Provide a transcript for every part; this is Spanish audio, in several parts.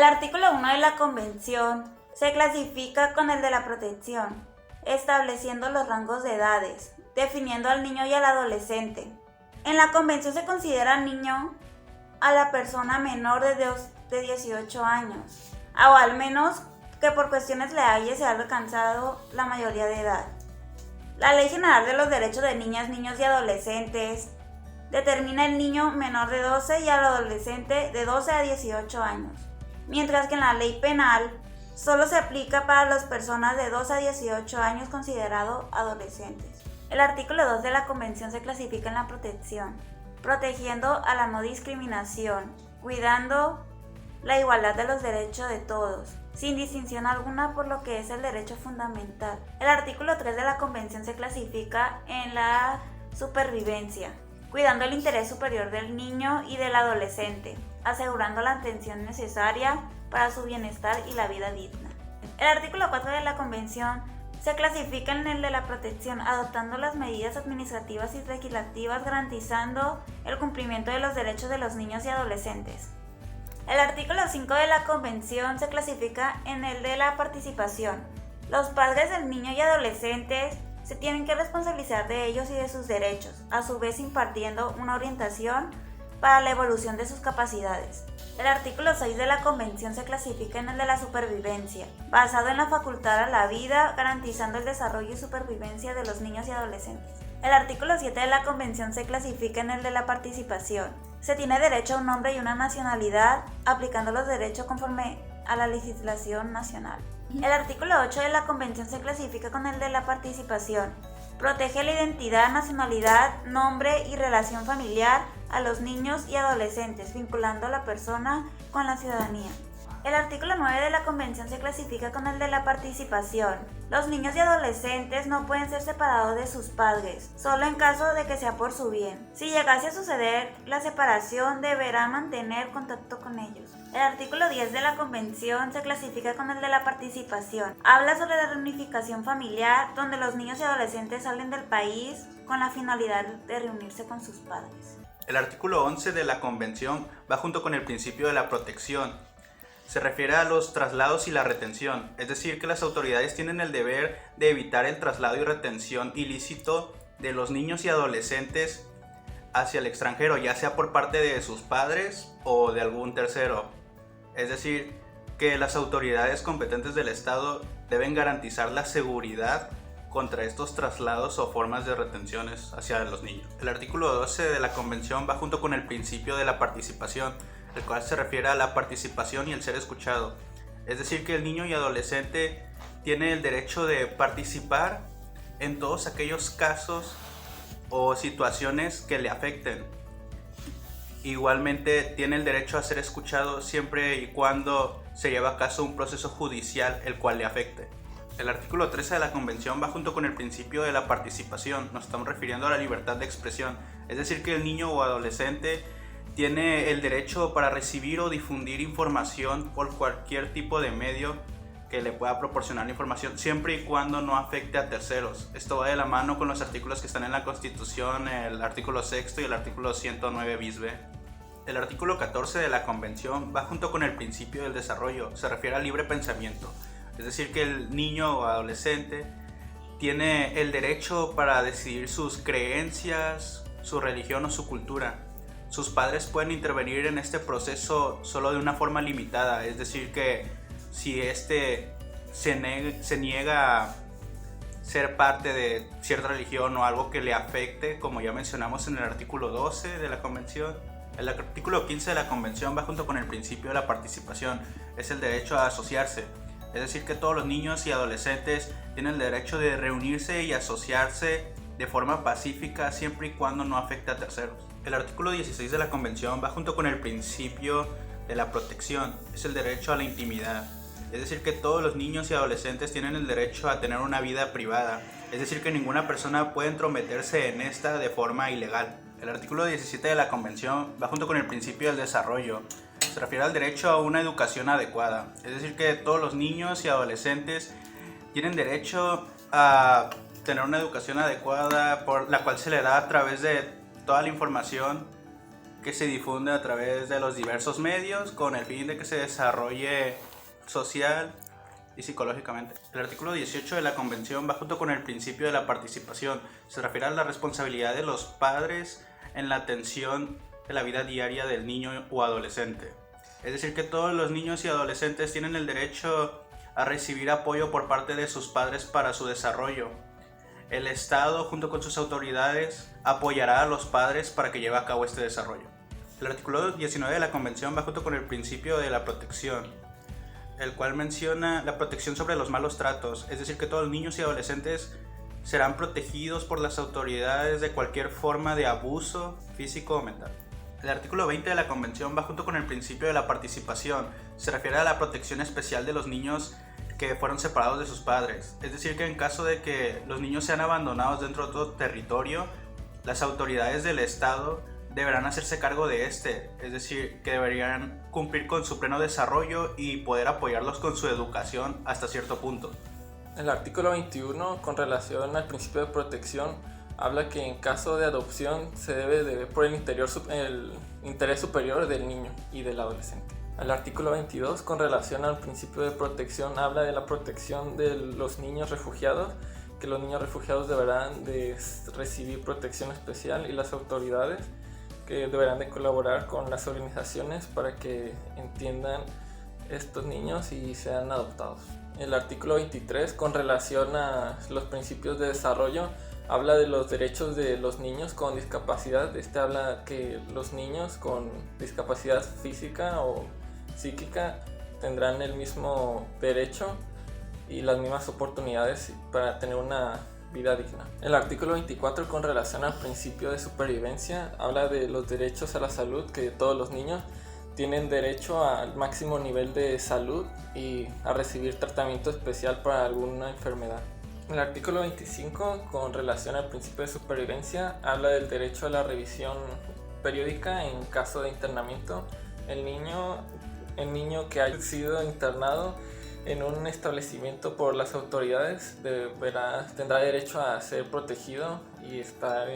El artículo 1 de la Convención se clasifica con el de la protección, estableciendo los rangos de edades, definiendo al niño y al adolescente. En la Convención se considera niño a la persona menor de 18 años, o al menos que por cuestiones legales se ha alcanzado la mayoría de edad. La Ley General de los Derechos de Niñas, Niños y Adolescentes determina el niño menor de 12 y al adolescente de 12 a 18 años, mientras que en la ley penal solo se aplica para las personas de 12 a 18 años considerados adolescentes. El artículo 2 de la Convención se clasifica en la protección, protegiendo a la no discriminación, cuidando la igualdad de los derechos de todos, sin distinción alguna por lo que es el derecho fundamental. El artículo 3 de la Convención se clasifica en la supervivencia, cuidando el interés superior del niño y del adolescente, asegurando la atención necesaria para su bienestar y la vida digna. El artículo 4 de la Convención se clasifica en el de la protección, adoptando las medidas administrativas y legislativas garantizando el cumplimiento de los derechos de los niños y adolescentes. El artículo 5 de la Convención se clasifica en el de la participación. Los padres del niño y adolescentes se tienen que responsabilizar de ellos y de sus derechos, a su vez impartiendo una orientación para la evolución de sus capacidades. El artículo 6 de la Convención se clasifica en el de la supervivencia, basado en la facultad a la vida, garantizando el desarrollo y supervivencia de los niños y adolescentes. El artículo 7 de la Convención se clasifica en el de la participación. Se tiene derecho a un nombre y una nacionalidad, aplicando los derechos conforme a la legislación nacional. El artículo 8 de la Convención se clasifica con el de la participación. Protege la identidad, nacionalidad, nombre y relación familiar a los niños y adolescentes, vinculando a la persona con la ciudadanía. El artículo 9 de la Convención se clasifica con el de la participación. Los niños y adolescentes no pueden ser separados de sus padres, solo en caso de que sea por su bien. Si llegase a suceder la separación, deberá mantener contacto con ellos. El artículo 10 de la Convención se clasifica con el de la participación. Habla sobre la reunificación familiar, donde los niños y adolescentes salen del país con la finalidad de reunirse con sus padres. El artículo 11 de la Convención va junto con el principio de la protección. Se refiere a los traslados y la retención, es decir, que las autoridades tienen el deber de evitar el traslado y retención ilícito de los niños y adolescentes hacia el extranjero, ya sea por parte de sus padres o de algún tercero. Es decir, que las autoridades competentes del Estado deben garantizar la seguridad contra estos traslados o formas de retenciones hacia los niños. El artículo 12 de la Convención va junto con el principio de la participación, el cual se refiere a la participación y el ser escuchado. Es decir, que el niño y adolescente tiene el derecho de participar en todos aquellos casos o situaciones que le afecten. Igualmente tiene el derecho a ser escuchado siempre y cuando se lleve a cabo un proceso judicial el cual le afecte. El artículo 13 de la Convención va junto con el principio de la participación. Nos estamos refiriendo a la libertad de expresión. Es decir, que el niño o adolescente tiene el derecho para recibir o difundir información por cualquier tipo de medio que le pueda proporcionar información, siempre y cuando no afecte a terceros. Esto va de la mano con los artículos que están en la Constitución, el artículo 6 y el artículo 109 bis B. El artículo 14 de la Convención va junto con el principio del desarrollo. Se refiere al libre pensamiento. Es decir, que el niño o adolescente tiene el derecho para decidir sus creencias, su religión o su cultura. Sus padres pueden intervenir en este proceso solo de una forma limitada, es decir, que si éste se niega a ser parte de cierta religión o algo que le afecte, como ya mencionamos en el artículo 12 de la Convención. El artículo 15 de la Convención va junto con el principio de la participación, es el derecho a asociarse. Es decir, que todos los niños y adolescentes tienen el derecho de reunirse y asociarse de forma pacífica siempre y cuando no afecte a terceros. El artículo 16 de la Convención va junto con el principio de la protección, es el derecho a la intimidad. Es decir, que todos los niños y adolescentes tienen el derecho a tener una vida privada, es decir, que ninguna persona puede entrometerse en esta de forma ilegal. El artículo 17 de la Convención va junto con el principio del desarrollo. Se refiere al derecho a una educación adecuada, es decir, que todos los niños y adolescentes tienen derecho a tener una educación adecuada, por la cual se le da a través de toda la información que se difunde a través de los diversos medios con el fin de que se desarrolle social y psicológicamente. El artículo 18 de la Convención va junto con el principio de la participación. Se refiere a la responsabilidad de los padres en la atención de la vida diaria del niño o adolescente. Es decir, que todos los niños y adolescentes tienen el derecho a recibir apoyo por parte de sus padres para su desarrollo. El Estado, junto con sus autoridades, apoyará a los padres para que lleve a cabo este desarrollo. El artículo 19 de la Convención va junto con el principio de la protección, el cual menciona la protección sobre los malos tratos, es decir, que todos los niños y adolescentes serán protegidos por las autoridades de cualquier forma de abuso físico o mental. El artículo 20 de la Convención va junto con el principio de la participación, se refiere a la protección especial de los niños que fueron separados de sus padres, es decir, que en caso de que los niños sean abandonados dentro de otro territorio, las autoridades del Estado deberán hacerse cargo de este, es decir, que deberían cumplir con su pleno desarrollo y poder apoyarlos con su educación hasta cierto punto. El artículo 21, con relación al principio de protección, habla que en caso de adopción se debe de ver por el interés superior del niño y del adolescente. El artículo 22, con relación al principio de protección, habla de la protección de los niños refugiados, que los niños refugiados deberán de recibir protección especial y las autoridades que deberán de colaborar con las organizaciones para que entiendan estos niños y sean adoptados. El artículo 23, con relación a los principios de desarrollo, habla de los derechos de los niños con discapacidad. Este habla que los niños con discapacidad física o psíquica tendrán el mismo derecho y las mismas oportunidades para tener una vida digna. El artículo 24, con relación al principio de supervivencia, habla de los derechos a la salud, que todos los niños tienen derecho al máximo nivel de salud y a recibir tratamiento especial para alguna enfermedad. El artículo 25, con relación al principio de supervivencia, habla del derecho a la revisión periódica en caso de internamiento. El niño que haya sido internado en un establecimiento por las autoridades tendrá derecho a ser protegido y estar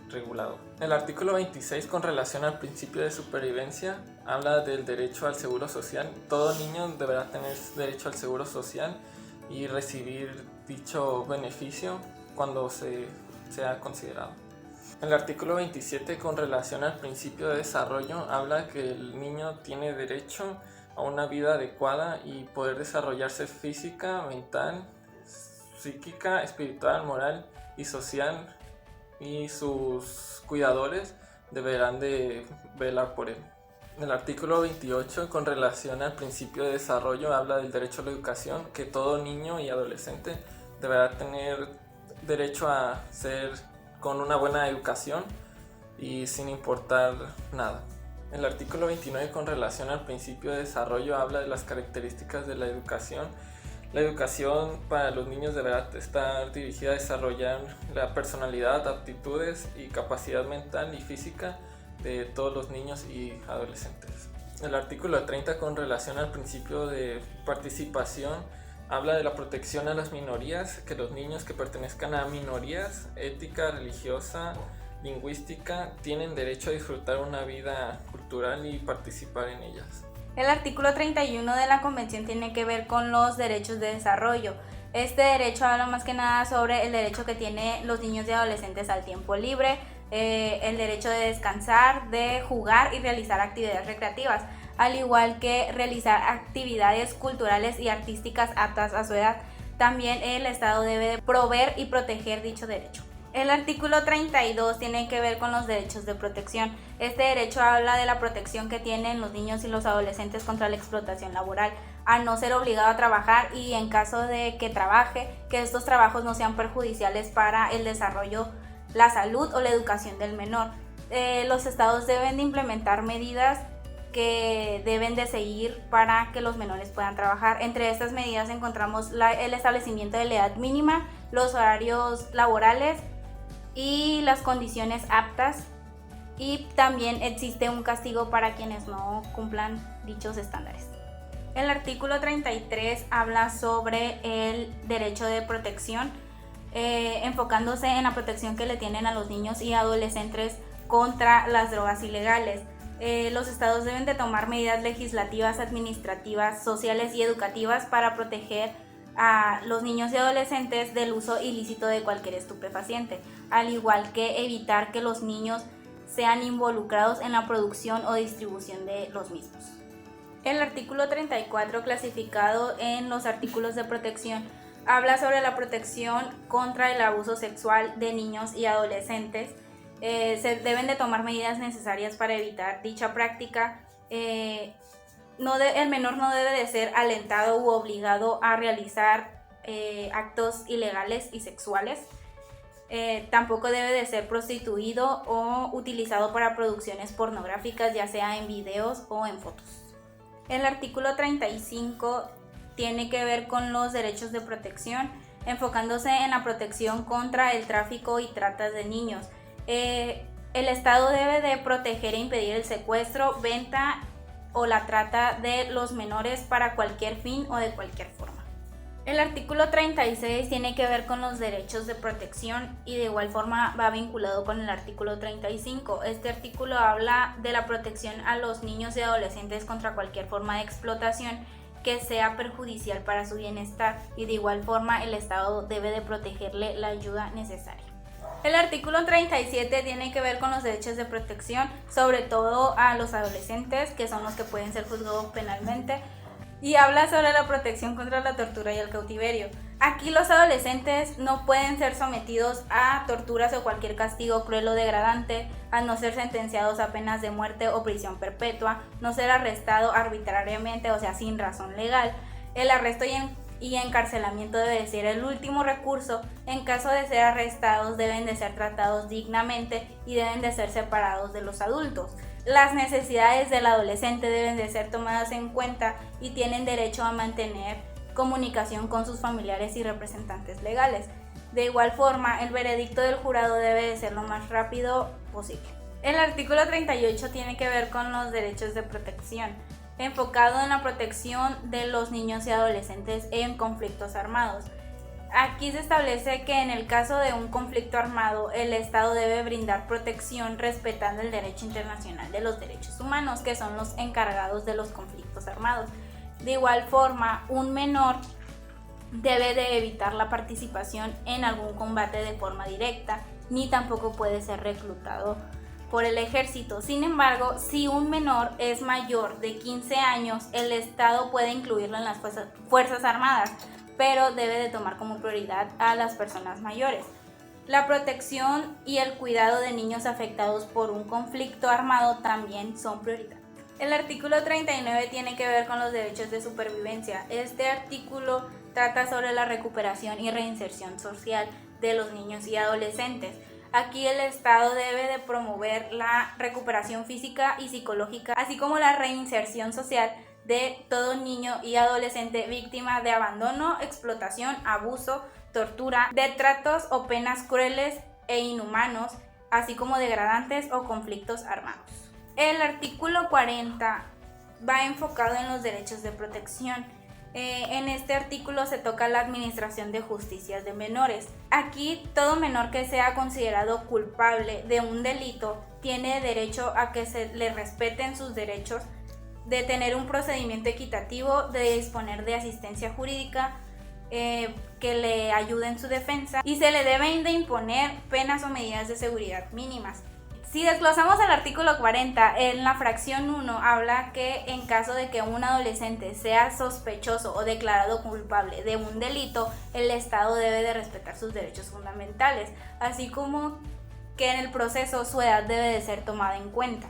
regulado. El artículo 26, con relación al principio de supervivencia, habla del derecho al seguro social. Todo niño deberá tener derecho al seguro social y recibir dicho beneficio cuando sea considerado. El artículo 27, con relación al principio de desarrollo, habla que el niño tiene derecho a una vida adecuada y poder desarrollarse física, mental, psíquica, espiritual, moral y social, y sus cuidadores deberán de velar por él. El artículo 28, con relación al principio de desarrollo, habla del derecho a la educación, que todo niño y adolescente deberá tener derecho a ser con una buena educación y sin importar nada. El artículo 29, con relación al principio de desarrollo, habla de las características de la educación. La educación para los niños deberá estar dirigida a desarrollar la personalidad, aptitudes y capacidad mental y física de todos los niños y adolescentes. El artículo 30, con relación al principio de participación, habla de la protección a las minorías, que los niños que pertenezcan a minorías ética, religiosa, lingüística, tienen derecho a disfrutar una vida cultural y participar en ellas. El artículo 31 de la Convención tiene que ver con los derechos de desarrollo. Este derecho habla más que nada sobre el derecho que tienen los niños y adolescentes al tiempo libre, el derecho de descansar, de jugar y realizar actividades recreativas, al igual que realizar actividades culturales y artísticas aptas a su edad. También el Estado debe proveer y proteger dicho derecho. El artículo 32 tiene que ver con los derechos de protección. Este derecho habla de la protección que tienen los niños y los adolescentes contra la explotación laboral, a no ser obligado a trabajar y en caso de que trabaje, que estos trabajos no sean perjudiciales para el desarrollo, la salud o la educación del menor. Los estados deben de implementar medidas que deben de seguir para que los menores puedan trabajar. Entre estas medidas encontramos el establecimiento de la edad mínima, los horarios laborales y las condiciones aptas, y también existe un castigo para quienes no cumplan dichos estándares. El artículo 33 habla sobre el derecho de protección, enfocándose en la protección que le tienen a los niños y adolescentes contra las drogas ilegales. Los estados deben de tomar medidas legislativas, administrativas, sociales y educativas para proteger a los niños y adolescentes del uso ilícito de cualquier estupefaciente, al igual que evitar que los niños sean involucrados en la producción o distribución de los mismos. El artículo 34, clasificado en los artículos de protección, habla sobre la protección contra el abuso sexual de niños y adolescentes. Se deben de tomar medidas necesarias para evitar dicha práctica. El menor no debe de ser alentado u obligado a realizar actos ilegales y sexuales. Tampoco debe de ser prostituido o utilizado para producciones pornográficas, ya sea en videos o en fotos. El artículo 35 tiene que ver con los derechos de protección, enfocándose en la protección contra el tráfico y trata de niños. El Estado debe de proteger e impedir el secuestro, venta o la trata de los menores para cualquier fin o de cualquier forma. El artículo 36 tiene que ver con los derechos de protección y de igual forma va vinculado con el artículo 35. Este artículo habla de la protección a los niños y adolescentes contra cualquier forma de explotación que sea perjudicial para su bienestar y de igual forma el Estado debe de protegerle la ayuda necesaria. El artículo 37 tiene que ver con los derechos de protección, sobre todo a los adolescentes, que son los que pueden ser juzgados penalmente, y habla sobre la protección contra la tortura y el cautiverio. Aquí los adolescentes no pueden ser sometidos a torturas o cualquier castigo cruel o degradante, al no ser sentenciados a penas de muerte o prisión perpetua, no ser arrestado arbitrariamente, o sea, sin razón legal. El arresto y encarcelamiento debe de ser el último recurso. En caso de ser arrestados deben de ser tratados dignamente y deben de ser separados de los adultos. Las necesidades del adolescente deben de ser tomadas en cuenta y tienen derecho a mantener comunicación con sus familiares y representantes legales. De igual forma, el veredicto del jurado debe de ser lo más rápido posible. El artículo 38 tiene que ver con los derechos de protección, enfocado en la protección de los niños y adolescentes en conflictos armados. Aquí se establece que en el caso de un conflicto armado, el Estado debe brindar protección respetando el derecho internacional de los derechos humanos, que son los encargados de los conflictos armados. De igual forma, un menor debe de evitar la participación en algún combate de forma directa, ni tampoco puede ser reclutado por el ejército. Sin embargo, si un menor es mayor de 15 años, el Estado puede incluirlo en las fuerzas armadas, pero debe de tomar como prioridad a las personas mayores. La protección y el cuidado de niños afectados por un conflicto armado también son prioridad. El artículo 39 tiene que ver con los derechos de supervivencia. Este artículo trata sobre la recuperación y reinserción social de los niños y adolescentes. Aquí el Estado debe de promover la recuperación física y psicológica, así como la reinserción social de todo niño y adolescente víctima de abandono, explotación, abuso, tortura, de tratos o penas crueles e inhumanos, así como degradantes o conflictos armados. El artículo 40 va enfocado en los derechos de protección. En este artículo se toca la administración de justicias de menores. Aquí todo menor que sea considerado culpable de un delito tiene derecho a que se le respeten sus derechos de tener un procedimiento equitativo, de disponer de asistencia jurídica que le ayude en su defensa y se le deben de imponer penas o medidas de seguridad mínimas. Si desglosamos el artículo 40, en la fracción 1 habla que en caso de que un adolescente sea sospechoso o declarado culpable de un delito, el Estado debe de respetar sus derechos fundamentales, así como que en el proceso su edad debe de ser tomada en cuenta.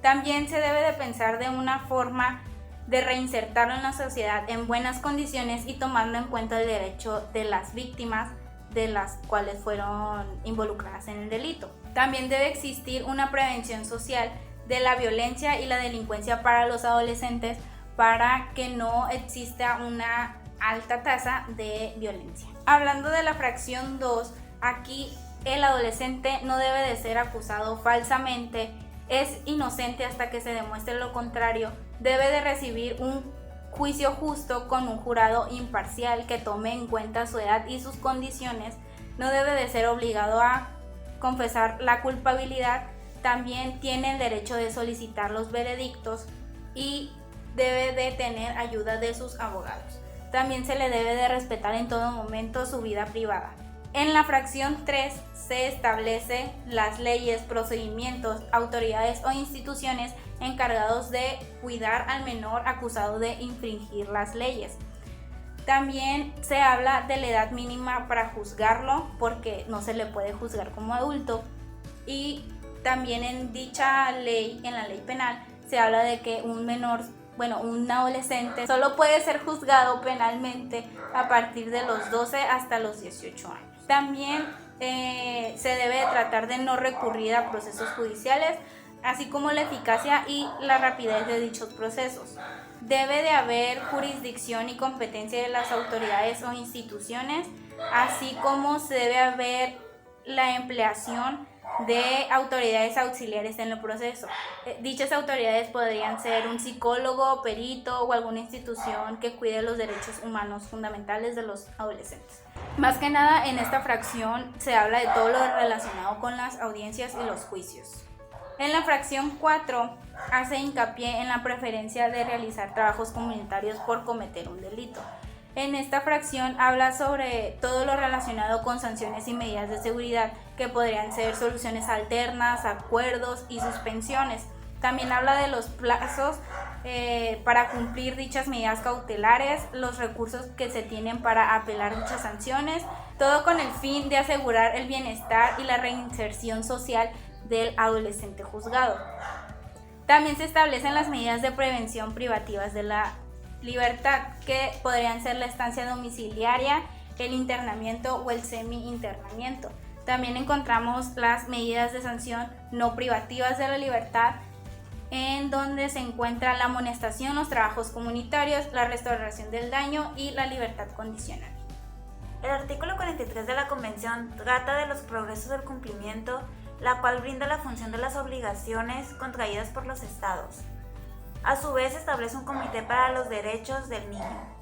También se debe de pensar de una forma de reinsertarlo en la sociedad en buenas condiciones y tomando en cuenta el derecho de las víctimas de las cuales fueron involucradas en el delito. También debe existir una prevención social de la violencia y la delincuencia para los adolescentes para que no exista una alta tasa de violencia. Hablando de la fracción 2, aquí el adolescente no debe de ser acusado falsamente, es inocente hasta que se demuestre lo contrario, debe de recibir un juicio justo con un jurado imparcial que tome en cuenta su edad y sus condiciones, no debe de ser obligado a confesar la culpabilidad, también tiene el derecho de solicitar los veredictos y debe de tener ayuda de sus abogados. También se le debe de respetar en todo momento su vida privada. En la fracción 3 se establece las leyes, procedimientos, autoridades o instituciones encargados de cuidar al menor acusado de infringir las leyes. También se habla de la edad mínima para juzgarlo, porque no se le puede juzgar como adulto. Y también en dicha ley, en la ley penal, se habla de que un adolescente solo puede ser juzgado penalmente a partir de los 12 hasta los 18 años. También se debe de tratar de no recurrir a procesos judiciales, así como la eficacia y la rapidez de dichos procesos. Debe de haber jurisdicción y competencia de las autoridades o instituciones, así como se debe haber la empleación de autoridades auxiliares en el proceso. Dichas autoridades podrían ser un psicólogo, perito o alguna institución que cuide los derechos humanos fundamentales de los adolescentes. Más que nada, en esta fracción se habla de todo lo relacionado con las audiencias y los juicios. En la fracción 4 hace hincapié en la preferencia de realizar trabajos comunitarios por cometer un delito. En esta fracción habla sobre todo lo relacionado con sanciones y medidas de seguridad, que podrían ser soluciones alternas, acuerdos y suspensiones. También habla de los plazos para cumplir dichas medidas cautelares, los recursos que se tienen para apelar dichas sanciones, todo con el fin de asegurar el bienestar y la reinserción social del adolescente juzgado. También se establecen las medidas de prevención privativas de la libertad, que podrían ser la estancia domiciliaria, el internamiento o el semi-internamiento. También encontramos las medidas de sanción no privativas de la libertad, en donde se encuentra la amonestación, los trabajos comunitarios, la restauración del daño y la libertad condicional. El artículo 43 de la Convención trata de los progresos del cumplimiento, la cual brinda la función de las obligaciones contraídas por los estados. A su vez, establece un comité para los derechos del niño.